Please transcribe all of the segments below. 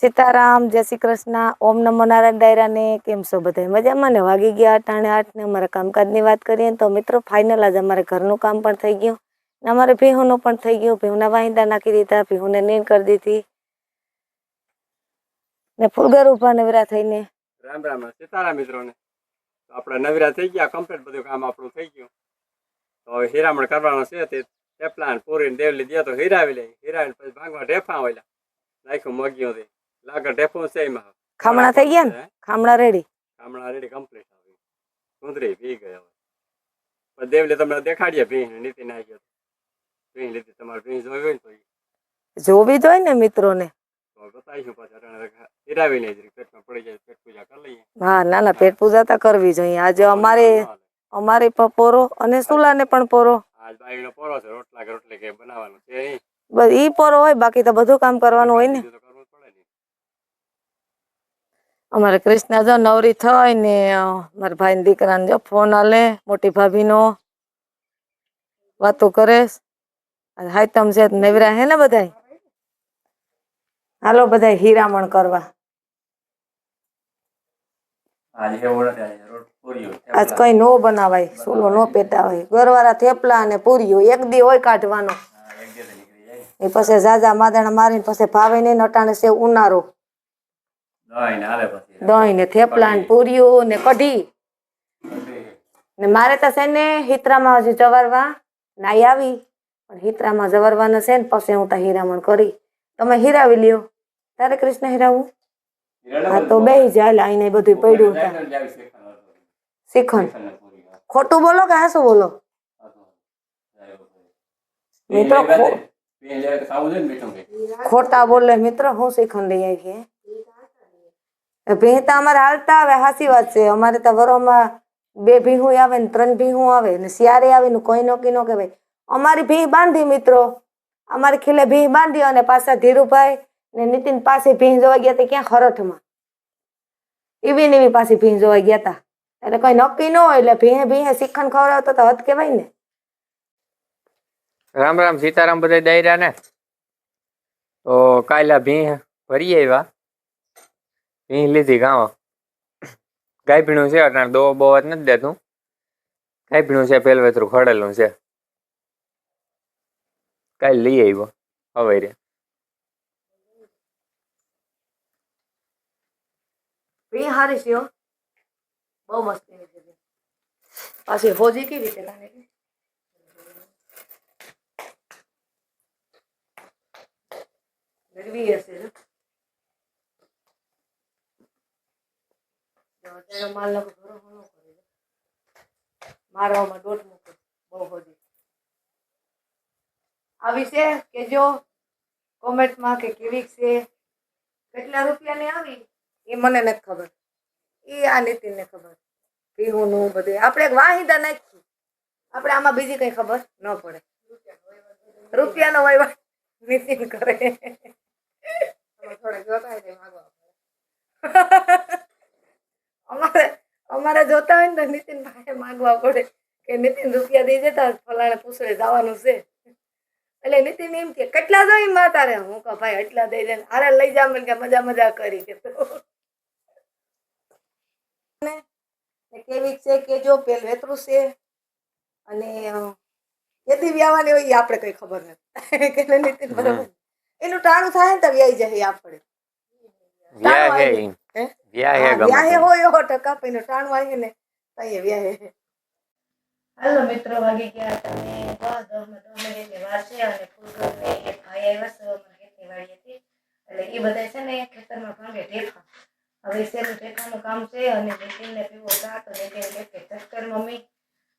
સીતારામ, જય શ્રી કૃષ્ણ, ઓમ નમો નારાયણ ડાયરા ને કેમ છો બધા મજામાં ને? વાગી ગયા 8:08 ને અમારા કામકાજની વાત કરીએ તો મિત્રો ફાઇનલ આજ અમારે ઘરનું કામ પણ થઈ ગયું ને અમારે ભેહુંનું પણ થઈ ગયું. ભેહુંના વાહિંદા નાખી દીધા, ભેહુંને નીણ કરી દીધી ને ફૂલગર ઉભા નવરા થઈને રામ રામ સીતારામ મિત્રોને. તો આપણે નવરા થઈ ગયા, કમ્પ્લીટ બધું કામ આપણું થઈ ગયું. તો હવે હીરામણ કરવાનો છે. તે ટેપલાન પૂરીને દેવલી દે તો હીરાવી લે, હીરાવીને પછી ભાગવા ઢેફા હોય નાખ્યું મગ્યો થી લાગર ઢેફું છે એમાં ખામણા થઈ ગયા ને, ખામણા રેડી કમ્પ્લીટ આવી સુંદરી પી ગયા. હવે દેવલી તમને દેખાડીએ ભીંસ નીતિ નાખ્યો ભીંસ લીધી. તમારે ભીંસ જોઈ હોય ને તો જોવી જ હોય ને મિત્રોને તો બતાવીશું. પાછા હીરાવી લે, પેટમાં પડી જાય પેટ પૂજા કરી લઈએ. હા, ના ના, પેટ પૂજા તો કરવી જોઈએ. આજે અમારે પણ પોરો અને સુલાને પણ પોરો. આજ બાઈનો પોરો છે, રોટલા કે રોટલી કે બનાવવાનું છે. બસ ઈ પોરો હોય, બાકી તો બધું કામ કરવાનું હોય ને. અમારે કૃષ્ણા જો નવરી થઈ ને મારા ભાઈ દીકરાને જો ફોન આલે, મોટી ભાભીનો વાતો કરે. હાઈતમ છે નવરા હે ને બધાય. હાલો બધા હીરામણ કરવા. આજ કઈ નો બનાવાય, સુલો નો પેટાવાય. ઘરવાળા થેપલા અને પૂરીઓ એક દી હોય કાઢવાનો. એ પછી ઝાઝા માદાણા મારીને પછી ભાવે નહીં. નટાણે છે ઉનાળો, દહીં ને થેપલા ને પૂરીઓ ને કઢી ને મારે તો છે ને હિતરામાં હજી જવારવા નાઈ આવી, પણ હિતરામાં જવારવાના છે ને પછી હું તો હીરામણ કરી. તમે હીરાવી લ્યો. તારે કૃષ્ણ હીરાવું? હા તો બેહી જાય. આઈને બધું પડ્યું શ્રીખંડ. ખોટું બોલો કે હાસું બોલો મિત્રો? ખોટા બોલે મિત્રો. હું શ્રીખંડ લઈ આવી છે. ભીહ તો અમારે હાલતા આવે, હાસી વાત છે. અમારે તો વરોમાં 2 ભીહું આવે ને 3 ભીહું આવે ને શિયારે આવે ને કોઈ નોકી નો કહેવાય. અમારી ભીહ બાંધી મિત્રો, અમારી ખીલે ભીહ બાંધી અને પાછા ધીરુભાઈ ને નીતિન પાસે ભીહ જોવા ગયા હતા. ક્યાં? ખરઠમાં. એવી પાસે ભીહ જોવા ગયા હતા. એટલે કઈ નક્કી ન હોય એટલે ભીહે શ્રીખંડ ખવડાવતો તો હદ કહેવાય ને. રામ રામ સીતારામ બધા ડાયરા ને. તો કાલે ભીહ ભરી આવ્યા, ભીહ લીધી ગાવા. ગાય ભીણું છે અટાણે દો બહુ જ નથી દેતું. ગાય ભીણું છે, પેલવેતરું ખડેલું છે. કાલે લઈ આવ્યો હવે રે. ભીહ હારી છે, બહુ મસ્તી છે. પાછી હોજી કેવી છે લાગે? ગરવી હશે. મારવામાં દોઢ મૂકો બહુ હોજી આવી છે. કેજો કોમેન્ટમાં કે કેવી છે, કેટલા રૂપિયાની આવી એ મને નથી ખબર. એ આ નીતિનને ખબર. ભીહુંનું બધું આપણે વાહિદા નાખી, આપણે આમાં બીજી કઈ ખબર ન પડે. રૂપિયાનો વહીવટ નીતિન કરે. અમારે જોતા હોય ને તો નીતિન ભાઈ માંગવા પડે કે નીતિન રૂપિયા દઈ જતા ફલાણે પૂછડે જવાનું છે. એટલે નીતિન એમ કે કેટલા જોઈ માં તારે? હું કહું ભાઈ એટલા દઈ દે. અરે લઈ જા મને કે મજા કરી કે કેવી છે કે જો પેલ વેતરું છે અને કેદી વ્યાવાની હોય એ આપણે કઈ ખબર નથી કે નીતિન બરોબર એનું ટાણું થાય ને તો વ્યાઈ જાય. આપણે વ્યાહે હોય 100% પૈનું ટાણું આવી ને તઈ વ્યાહે. હાલો મિત્રો, વાગી ગયા તમે 10 મિનિટની વાર છે અને ફૂલગરને એક ભાઈ આવ્યા છે અમારી ખેતીવાડી હતી. એટલે એ બધા છે ને ખેતરમાં ભાંગે ઢેફા. હવે શેનું ઢેફાનું કામ છે અને નીતિનને પીવો ચા તો નીતિન કે ચક્કર મમ્મી.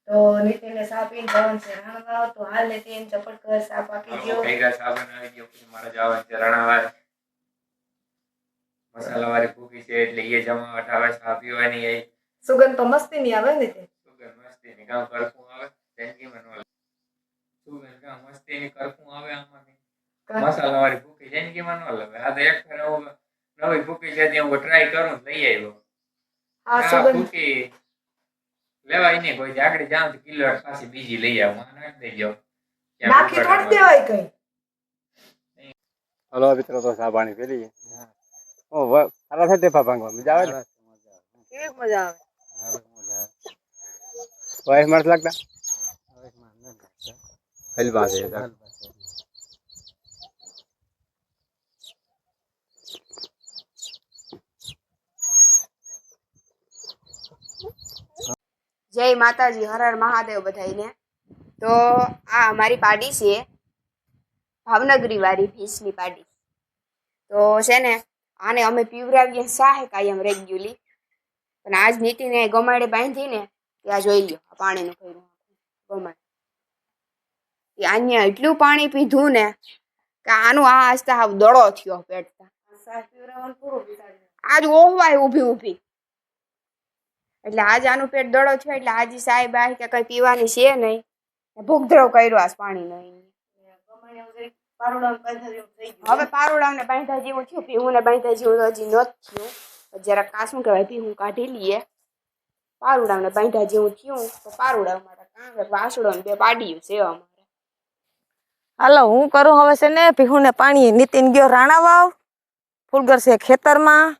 તો નીતિનને સા પીને જવાનું છે રાણવા. તો હાલ નીતિન ચપટ કર સા પાકી ગયો. સા બનાવી ગયો. મારે જવાનું છે રાણાવા. મસાલાવાળી ભૂકી છે એટલે એ જમાવટ આવે, સા પીવાની. સુગંધ તો મસ્તી ની આવે ને તે. સુગંધ મસ્તી ની કામ કરતું આવે. જિંદગીમાં નો સુગંધ કામ મસ્તી ની કરતું આવે. આમાં મસાલાવાળી ભૂકી જિંદગીમાં નો લાવે. આ તો એક નવી ભૂકી છે હું ટ્રાય કરું લઈ આવ્યો. આ સુગંધ ભૂકી લેવાય નહીં કોઈ આગળ જાવ તો કિલો પાછી બીજી લઈ આવું. નાખી દેજો, નાખી થોડી દેવાય કઈ. હલો મિત્રો, તો સા પાણી પી લઈએ. સારા છે ટેપા ભાંગવા મજા આવે ને કેવી મજા આવે વાઈફ માણસ લાગતા હલવા છે જય માતાજી, હર હર મહાદેવ બધાઈને. તો આ અમારી પાડી છે, ભાવનગરી વાળી ભીંસની પાડી. તો છે ને આને અમે પીવરાવીએ સાહે કાયમ રેગ્યુલી, પણ આજ નીતિને ગમાડે બાંધીને ત્યાં જોઈ લ્યો આ પાણીનું કર્યું ગમાડ. અહીંયા એટલું પાણી પીધું ને કે આનું આ આસ્તા હાવ દડો થયો પેટતા. આજ ઓહવાય ઊભી ઊભી. એટલે આજ આનું પેટ દડો થયો એટલે આજે સાહેબ આ કે કઈ પીવાની છે નહીં, ભૂખદ્રવ કર્યો આ પાણીનો. હવે પારુડાને બાંધા જેવું થયું, પીવું ને બાંધા જેવું તો હજી નથી થયું. જરાક કાશું કહેવાય પીવું કાઢી લઈએ. પારુડાને બાંધા જેવું થયું તો પારુડા અમારા કાંગર વાસડો ને બે પાડ્યું છે અમારે. હાલો હું કરું હવે છે ને પીહું ને પાણી. નીતિન ગયો રાણા વાવ, ફૂલગર છે ખેતરમાં,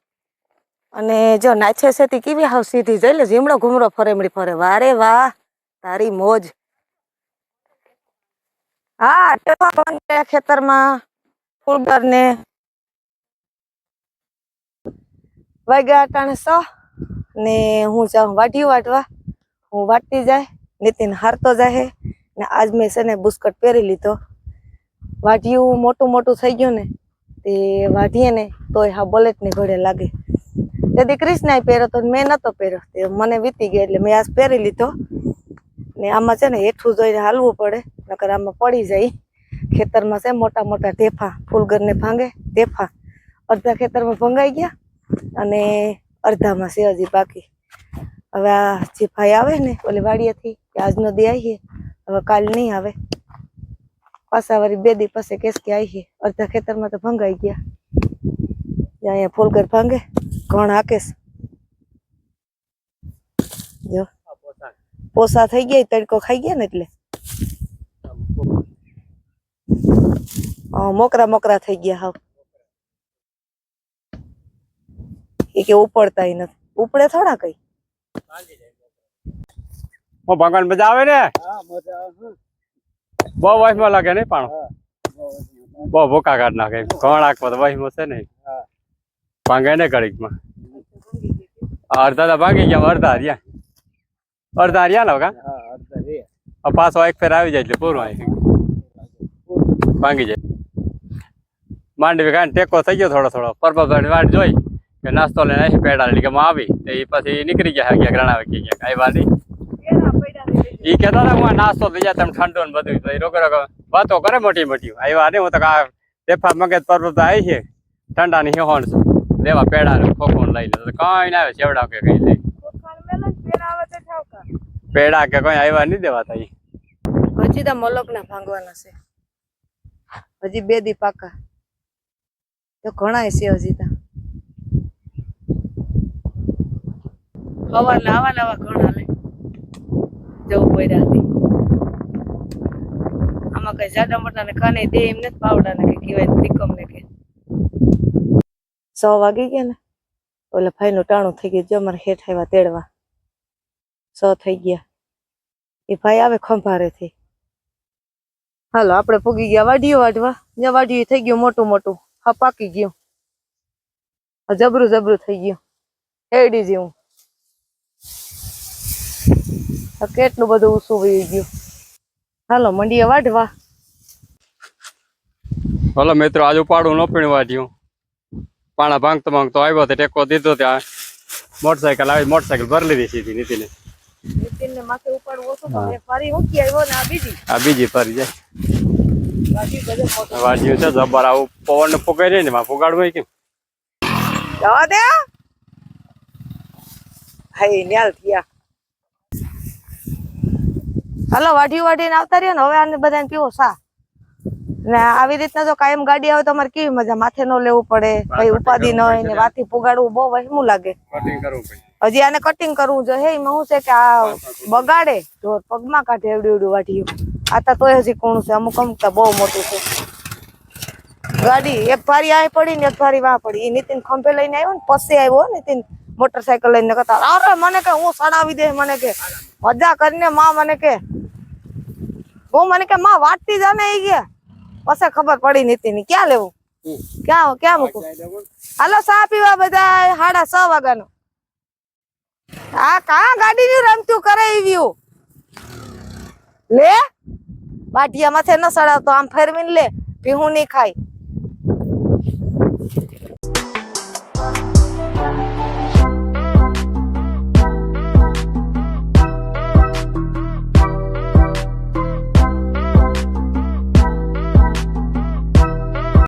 અને જો નાચે છે તે કેવી હાવ સીધી જઈ લે જીમડો ઘૂમરો ફરેમડી ફરે. વારે વાહ તારી મોજ. હા ટેપા ભાંગે ખેતરમાં ફૂલગર ને વાગ્યા અટાણે 6 ને હું જાઉં વાઢી વાટવા. હું વાટતી જાય, નીતિન હારતો જાય. ને આજ મેં છે ને બુસ્કટ પહેરી લીધો. વાઢિયું મોટું મોટું થઈ ગયું ને તે વાઢીએ ને તોય હા બુલેટ ની ઘોડે લાગે. તે દીકરીશ ને પહેર્યો તો મેં નતો પહેર્યો, તે મને વીતી ગયો એટલે મેં આજ પહેરી લીધો. ને આમાં છે ને હેઠું જોઈને હાલવું પડે, નકર આમાં પડી જાય. ખેતરમાં છે મોટા મોટા ઢેફા, ફૂલગર ને ભાંગે ઢેફા. અડધા ખેતરમાં ભંગાઈ ગયા અને અડધામાં છે હજી બાકી. હવે આ જે ભાઈ આવે ને ઓલી વાડીએથી આજનો દી આવીએ, હવે કાલ નહીં આવે પાછા વળી 2 દી પછી કેસ કે આવીએ. અડધા ખેતરમાં તો ભંગાઈ ગયા. અહીંયા ફૂલગર ભાંગે ઘણ હાકેશ. જો પોસા થઈ ગયા, તડકો ખાઈ ગયા ને એટલે મોકરા મોકરા થઈ ગયા હાવ. એ કે ઉપડતા નથી, ઉપડે થોડા કઈ. ભગવાન મજા આવે ને બહુ વાઈફમાં લાગે નહીં પાણો, બહુ ભૂકા કાઢ નાખે. ઘણ આંખમાં તો વાઈફમાં છે નહીં, ભાંગે ને ઘડીકમાં. અડધા તો ભાંગી ગયા, અડધા રહ્યા ને કા પાછો એક ફેર આવી જાય એટલે પૂરું આવી ભાંગી જાય. માંડવી કાંઈ ટેકો થઈ ગયો થોડો થોડો. પરબત વાટ જોઈ કે નાસ્તો લઈને આવી પેડા લઈ કે આવી, એ પછી નીકળી ગયા ક્યાંક રણાવે ક્યાંક આવ્યા નહીં. એ કહેતા હતા હું નાસ્તો થઈ જાય તમે ઠંડો ને બધું, રોગ વાતો કરે મોટી મોટી. આવ્યા નહીં હું તો આ ટેફા મગજ પરબત આવી છે ઠંડા ની હિહોણ લેવા પેડા ને ખોખો લઈ લે કઈ ના આવે ચેવડા કે કઈ લઈ પેડા કે કઈ આવ્યા નહીં દેવાતા. હજી તો મલક ના ભાંગવાના છે, હજી 2 દી પાકા. તો ઘણા છે હજી તો હવાના આવા ઘણા લે જવું પડ્યા હતી. આમાં કઈ જાડા મોટા ને કાને દે એમ નથી પાવડા ને કે કહેવાય ત્રિકમ ને કે 100 વાગી ગયા ને ઓલા ભાઈ નું ટાણું થઈ ગયું. જો અમારે હેઠ આવ્યા તેડવા 100 થઈ ગયા. એ ભાઈ આવે ખંભારે થી. હાલો આપણે પૂગી ગયા વાડીઓ વાટવા. જ્યાં વાડીઓ થઈ ગયું મોટું મોટું, હા પાકી ગયું, જબરું જબરું થઈ ગયું એડી જેવું. કેટલું બધું ઊંચું વહી ગયું. હાલો મંડીએ વાઢવા. હલો મિત્રો, આજે ઉપાડું ન પીણ વાઢ્યું. પાણા ભાંગતો ભાંગતો આવ્યો તો ટેકો દીધો ત્યાં મોટરસાયકલ આવી, મોટરસાયકલ ભરી લીધી સીધી નીતિને. નીતિનને માથે ઉપાડવું ઓછું પણ ફરી ઊંચી આવ્યો ને આ બીજી ફરી જાય વાઢ્યું છે જબર. આવું પવન ને ફુગાઈ રહી ને ફુગાડવું કેમ જવા દે. હાઈ ન્યાલ થયા. હાલો વાઢીને આવતા રહ્યો ને. હવે આને બધાને પીવો સા. ને આવી રીતના જો કાયમ ગાડી આવે તો અમારે કેવી મજા, માથે ન લેવું પડે, કઈ ઉપાધિ ન હોય ને વાથી પુગાડવું બહુ વહેમું લાગે. હજી આને કટિંગ કરવું જોઈએ. એમાં શું છે કે આ બગાડે ઢોર પગમાં કાઢે એવડું એવડું વાઢ્યું. આ તો તોય હજી કોણ છે, અમુક અમુક બહુ મોટું છે. ગાડી એક ભારી આ પડી ને એક ભારી વાં પડી. એ નીતિન ખંભે લઈને આવ્યો ને પછી આવ્યો નીતિન મોટરસાયકલ લઈને કહેતા અરે મને કે હું સડાવી દે મને કે મજા કરીને માં મને કે હું મને કે માં વાટતી જાને એ ગયા પછી ખબર પડી નીતિન ક્યાં લેવું ક્યાં મૂકું. હાલો ચા પીવા બધા 6:30 વાગ્યાનો. આ કા ગાડી ની રમતું કરે એવી લે બાટિયા માથે ન સડાવતો આમ ફેરવીને લે ભીહું નહીં ખાય.